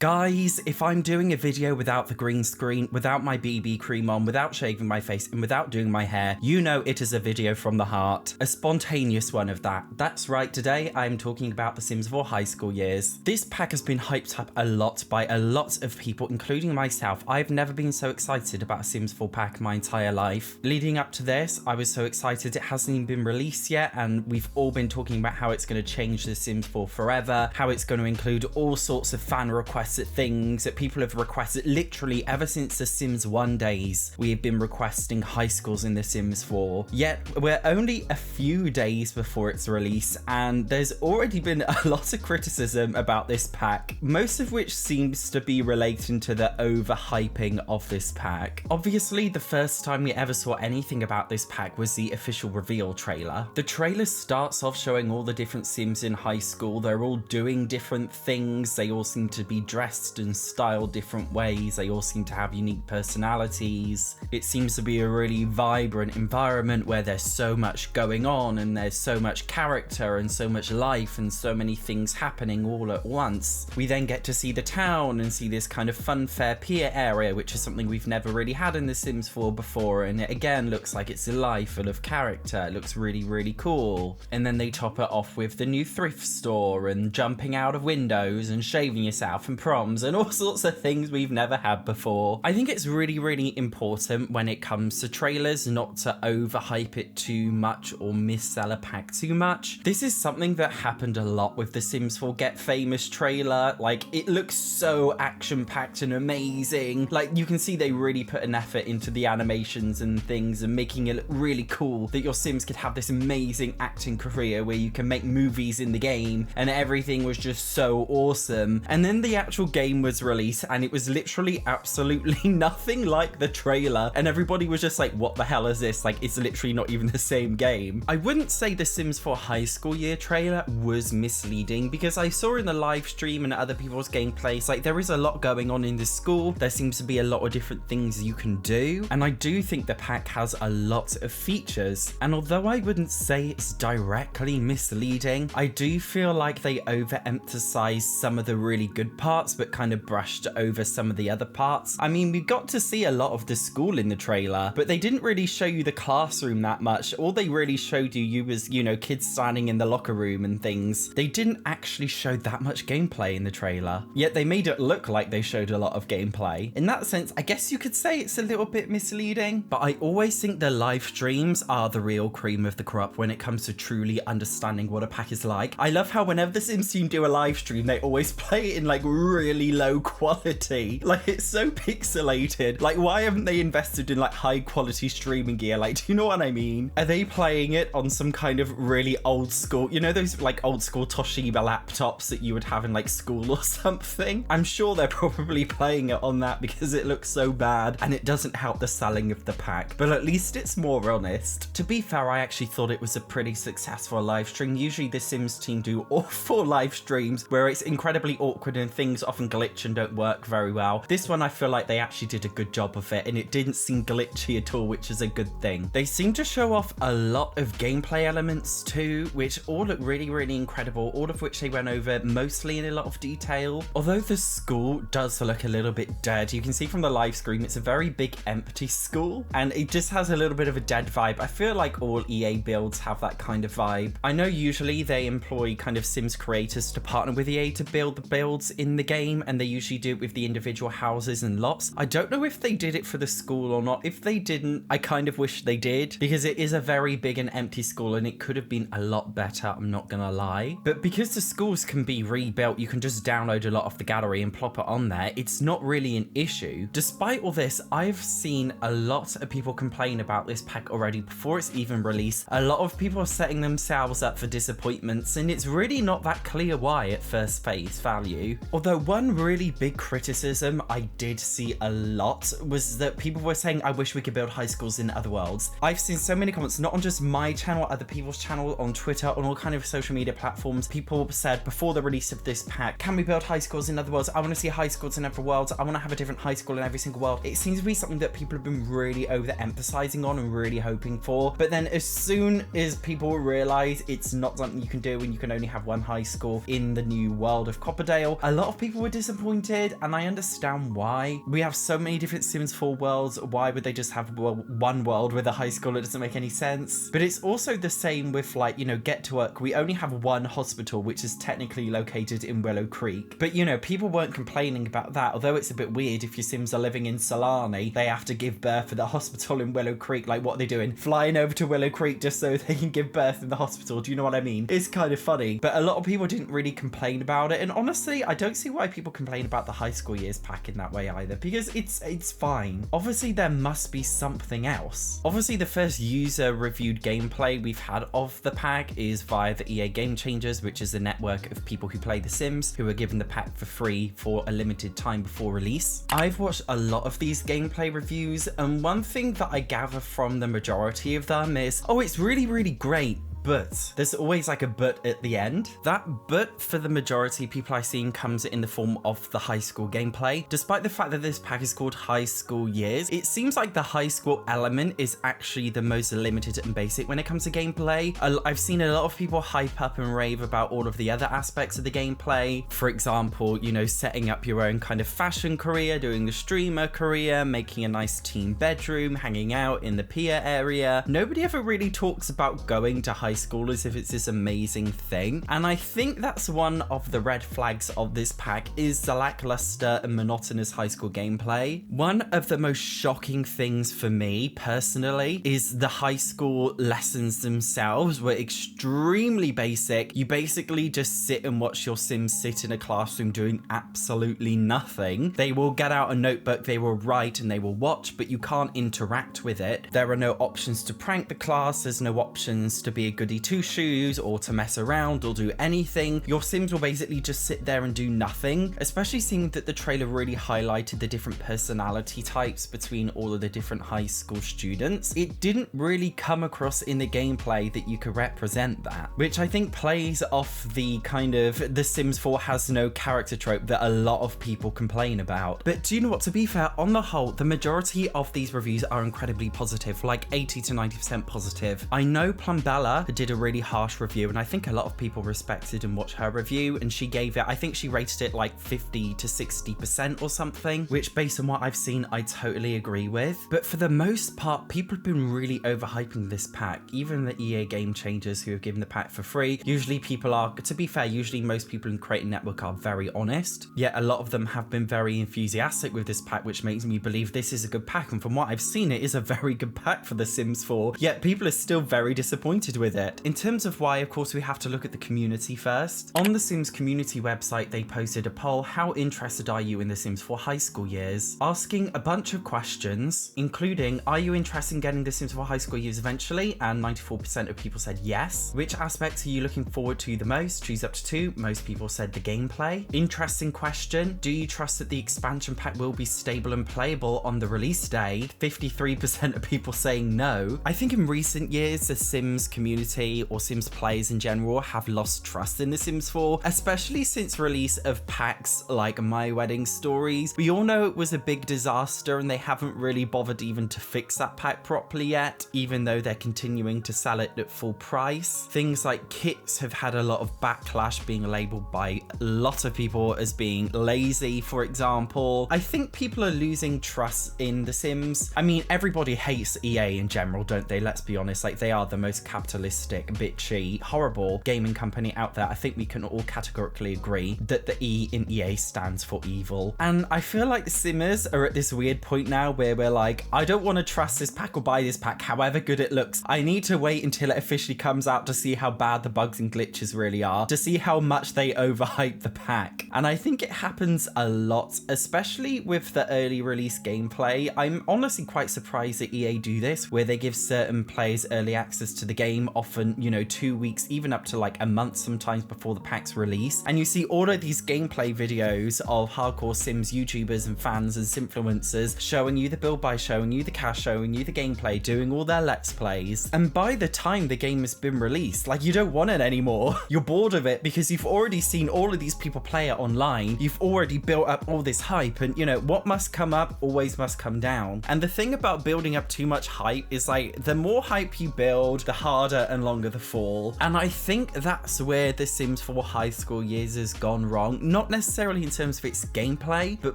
Guys, if I'm doing a video without the green screen, without my BB cream on, without shaving my face, and without doing my hair, you know it is a video from the heart. A spontaneous one of that. That's right, today I'm talking about The Sims 4 high school years. This pack has been hyped up a lot by a lot of people, including myself. I've never been so excited about a Sims 4 pack my entire life. Leading up to this, I was so excited it hasn't even been released yet, and we've all been talking about how it's going to change The Sims 4 forever, how it's going to include all sorts of fan requests at things that people have requested literally ever since the Sims 1 days. We have been requesting high schools in the Sims 4, yet we're only a few days before its release and there's already been a lot of criticism about this pack, most of which seems to be relating to the overhyping of this pack. Obviously, the first time we ever saw anything about this pack was the official reveal trailer. The trailer starts off showing all the different Sims in high school. They're all doing different things. They all seem to be dressed and styled different ways. They all seem to have unique personalities. It seems to be a really vibrant environment where there's so much going on and there's so much character and so much life and so many things happening all at once. We then get to see the town and see this kind of funfair pier area, which is something we've never really had in The Sims 4 before, and it again looks like it's alive, full of character. It looks really, really cool. And then they top it off with the new thrift store and jumping out of windows and shaving yourself and proms and all sorts of things we've never had before. I think it's really, really important when it comes to trailers not to overhype it too much or missell a pack too much. This is something that happened a lot with the Sims 4 Get Famous trailer. Like, it looks so action-packed and amazing. Like, you can see they really put an effort into the animations and things and making it look really cool that your Sims could have this amazing acting career where you can make movies in the game, and everything was just so awesome. And then the actual game was released and it was literally absolutely nothing like the trailer, and everybody was just like, what the hell is this? Like, it's literally not even the same game. I wouldn't say the Sims 4 high school year trailer was misleading, because I saw in the live stream and other people's gameplays, like, there is a lot going on in this school. There seems to be a lot of different things you can do, and I do think the pack has a lot of features. And although I wouldn't say it's directly misleading, I do feel like they overemphasize some of the really good parts but kind of brushed over some of the other parts. I mean, we got to see a lot of the school in the trailer, but they didn't really show you the classroom that much. All they really showed you was, you know, kids standing in the locker room and things. They didn't actually show that much gameplay in the trailer, yet they made it look like they showed a lot of gameplay. In that sense, I guess you could say it's a little bit misleading, but I always think the live streams are the real cream of the crop when it comes to truly understanding what a pack is like. I love how whenever the Sims team do a live stream, they always play it in like really low quality. Like, it's so pixelated. Like, why haven't they invested in like high quality streaming gear? Like, do you know what I mean? Are they playing it on some kind of really old school, you know, those like old school Toshiba laptops that you would have in like school or something? I'm sure they're probably playing it on that because it looks so bad and it doesn't help the selling of the pack, but at least it's more honest. To be fair, I actually thought it was a pretty successful live stream. Usually the Sims team do awful live streams where it's incredibly awkward and things often glitch and don't work very well. This one, I feel like they actually did a good job of it and it didn't seem glitchy at all, which is a good thing. They seem to show off a lot of gameplay elements too, which all look really, really incredible, all of which they went over mostly in a lot of detail. Although the school does look a little bit dead, you can see from the live stream it's a very big empty school and it just has a little bit of a dead vibe. I feel like all EA builds have that kind of vibe. I know usually they employ kind of Sims creators to partner with EA to build the builds in the game, and they usually do it with the individual houses and lots. I don't know if they did it for the school or not. If they didn't, I kind of wish they did, because it is a very big and empty school and it could have been a lot better, I'm not gonna lie. But because the schools can be rebuilt, you can just download a lot of the gallery and plop it on there. It's not really an issue. Despite all this, I've seen a lot of people complain about this pack already before it's even released. A lot of people are setting themselves up for disappointments, and it's really not that clear why at first face value. Although one really big criticism I did see a lot was that people were saying, I wish we could build high schools in other worlds. I've seen so many comments, not on just my channel, other people's channel, on Twitter, on all kind of social media platforms. People said before the release of this pack, can we build high schools in other worlds? I want to see high schools in other worlds. I want to have a different high school in every single world. It seems to be something that people have been really overemphasizing on and really hoping for. But then as soon as people realize it's not something you can do and you can only have one high school in the new world of Copperdale, a lot of people people were disappointed, and I understand why. We have so many different Sims 4 worlds. Why would they just have one world with a high school? It doesn't make any sense. But it's also the same with, like, you know, Get to Work. We only have one hospital, which is technically located in Willow Creek. But, you know, people weren't complaining about that, although it's a bit weird if your Sims are living in Solani, they have to give birth at the hospital in Willow Creek. Like, what are they doing? Flying over to Willow Creek just so they can give birth in the hospital. Do you know what I mean? It's kind of funny. But a lot of people didn't really complain about it. And honestly, I don't see why people complain about the high school years pack in that way either, because it's fine. Obviously, there must be something else. Obviously, the first user-reviewed gameplay we've had of the pack is via the EA Game Changers, which is a network of people who play The Sims, who are given the pack for free for a limited time before release. I've watched a lot of these gameplay reviews, and one thing that I gather from the majority of them is, oh, it's really, really great, but there's always like a but at the end. That but for the majority of people I've seen comes in the form of the high school gameplay. Despite the fact that this pack is called High School Years, it seems like the high school element is actually the most limited and basic when it comes to gameplay. I've seen a lot of people hype up and rave about all of the other aspects of the gameplay. For example, you know, setting up your own kind of fashion career, doing the streamer career, making a nice team bedroom, hanging out in the pier area. Nobody ever really talks about going to high school as if it's this amazing thing, and I think that's one of the red flags of this pack, is the lackluster and monotonous high school gameplay. One of the most shocking things for me personally is the high school lessons themselves were extremely basic. You basically just sit and watch your Sims sit in a classroom doing absolutely nothing. They will get out a notebook, they will write, and they will watch, but you can't interact with it. There are no options to prank the class, there's no options to be a goody two-shoes or to mess around or do anything. Your Sims will basically just sit there and do nothing, especially seeing that the trailer really highlighted the different personality types between all of the different high school students. It didn't really come across in the gameplay that you could represent that, which I think plays off the kind of The Sims 4 has no character trope that a lot of people complain about. But do you know what? To be fair, on the whole, the majority of these reviews are incredibly positive, like 80 to 90% positive. I know Plumbella did a really harsh review, and I think a lot of people respected and watched her review, and she gave it, I think she rated it like 50 to 60% or something, which based on what I've seen, I totally agree with. But for the most part, people have been really overhyping this pack, even the EA Game Changers who have given the pack for free. Usually people are, to be fair, usually most people in Creator Network are very honest, yet a lot of them have been very enthusiastic with this pack, which makes me believe this is a good pack, and from what I've seen, it is a very good pack for The Sims 4, yet people are still very disappointed with it. In terms of why, of course, we have to look at the community first. On the Sims community website, they posted a poll, how interested are you in The Sims 4 high school years? Asking a bunch of questions, including, are you interested in getting The Sims 4 high school years eventually? And 94% of people said yes. Which aspects are you looking forward to the most? Choose up to 2. Most people said the gameplay. Interesting question. Do you trust that the expansion pack will be stable and playable on the release day? 53% of people saying no. I think in recent years, the Sims community or Sims players in general have lost trust in The Sims 4, especially since release of packs like My Wedding Stories. We all know it was a big disaster, and they haven't really bothered even to fix that pack properly yet, even though they're continuing to sell it at full price. Things like kits have had a lot of backlash, being labeled by a lot of people as being lazy, for example. I think people are losing trust in The Sims. I mean, everybody hates EA in general, don't they? Let's be honest, like, they are the most capitalistic, bitchy, horrible gaming company out there. I think we can all categorically agree that the E in EA stands for evil. And I feel like the Simmers are at this weird point now where we're like, I don't want to trust this pack or buy this pack, however good it looks. I need to wait until it officially comes out to see how bad the bugs and glitches really are, to see how much they overhype the pack. And I think it happens a lot, especially with the early release gameplay. I'm honestly quite surprised that EA do this, where they give certain players early access to the game, often, you know, 2 weeks, even up to like a month sometimes before the pack's release. And you see all of these gameplay videos of hardcore Sims YouTubers and fans and influencers showing you the build buy, showing you the cash, showing you the gameplay, doing all their let's plays. And by the time the game has been released, like, you don't want it anymore. You're bored of it because you've already seen all of these people play it online. You've already built up all this hype, and you know, what must come up always must come down. And the thing about building up too much hype is, like, the more hype you build, the harder and longer the fall. And I think that's where The Sims 4 High School Years has gone wrong. Not necessarily in terms of its gameplay, but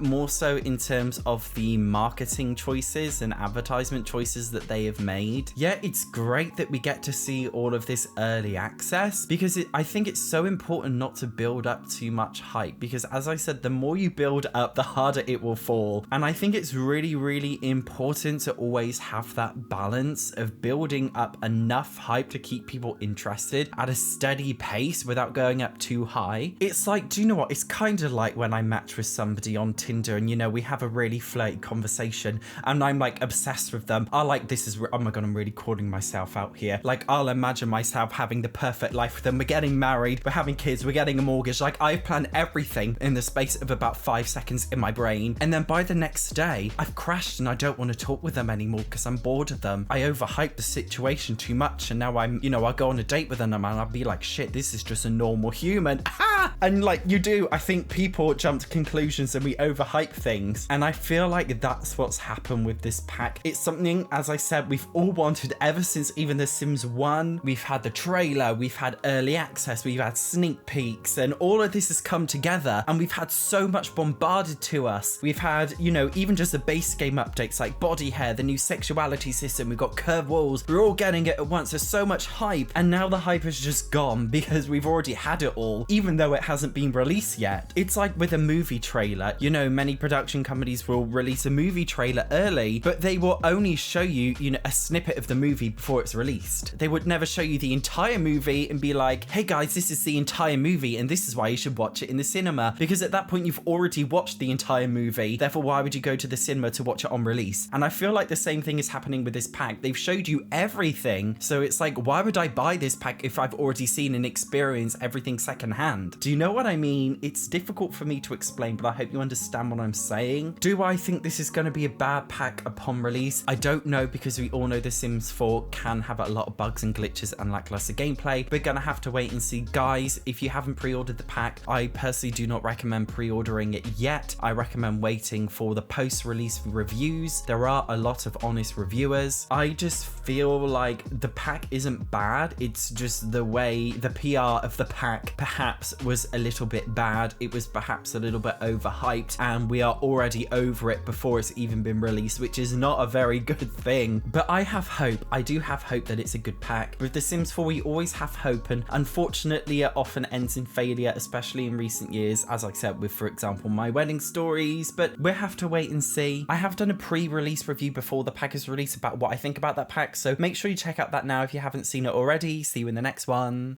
more so in terms of the marketing choices and advertisement choices that they have made. Yeah, it's great that we get to see all of this early access, because I think it's so important not to build up too much hype, because as I said, the more you build up, the harder it will fall. And I think it's really, really important to always have that balance of building up enough hype to keep people interested at a steady pace without going up too high. It's like, do you know what? It's kind of like when I match with somebody on Tinder and, you know, we have a really flirty conversation and I'm like obsessed with them. I like, this is, oh my God, I'm really calling myself out here. Like, I'll imagine myself having the perfect life with them. We're getting married, we're having kids, we're getting a mortgage. Like, I've planned everything in the space of about 5 seconds in my brain. And then by the next day, I've crashed and I don't want to talk with them anymore because I'm bored of them. I overhyped the situation too much. And now I'm, you know, I'll go on a date with them and I'll be like, shit, this is just a normal human. And like you do, I think people jump to conclusions and we overhype things. And I feel like that's what's happened with this pack. It's something, as I said, we've all wanted ever since even The Sims 1. We've had the trailer, we've had early access, we've had sneak peeks, and all of this has come together and we've had so much bombarded to us. We've had, you know, even just the base game updates like body hair, the new sexuality system, we've got curved walls, we're all getting it at once. There's so much hype, and now the hype is just gone because we've already had it all, even though it hasn't been released yet. It's like with a movie trailer, you know, many production companies will release a movie trailer early, but they will only show you, you know, a snippet of the movie before it's released. They would never show you the entire movie and be like, hey guys, this is the entire movie and this is why you should watch it in the cinema, because at that point you've already watched the entire movie. Therefore, why would you go to the cinema to watch it on release? And I feel like the same thing is happening with this pack. They've showed you everything, so it's like, why would I buy this pack if I've already seen and experienced everything secondhand? Do you know what I mean? It's difficult for me to explain, but I hope you understand what I'm saying. Do I think this is going to be a bad pack upon release? I don't know, because we all know The Sims 4 can have a lot of bugs and glitches and lackluster gameplay. We're gonna have to wait and see. Guys, if you haven't pre-ordered the pack, I personally do not recommend pre-ordering it yet. I recommend waiting for the post-release reviews. There are a lot of honest reviewers. I just feel like the pack isn't bad. It's just the way the PR of the pack perhaps was a little bit bad. It was perhaps a little bit overhyped, and we are already over it before it's even been released, which is not a very good thing. But I have hope. I do have hope that it's a good pack. With The Sims 4, we always have hope, and unfortunately it often ends in failure, especially in recent years, as I said with, for example, My Wedding Stories. But we'll have to wait and see. I have done a pre-release review before the pack is released about what I think about that pack, so make sure you check out that now if you haven't seen it already. See you in the next one.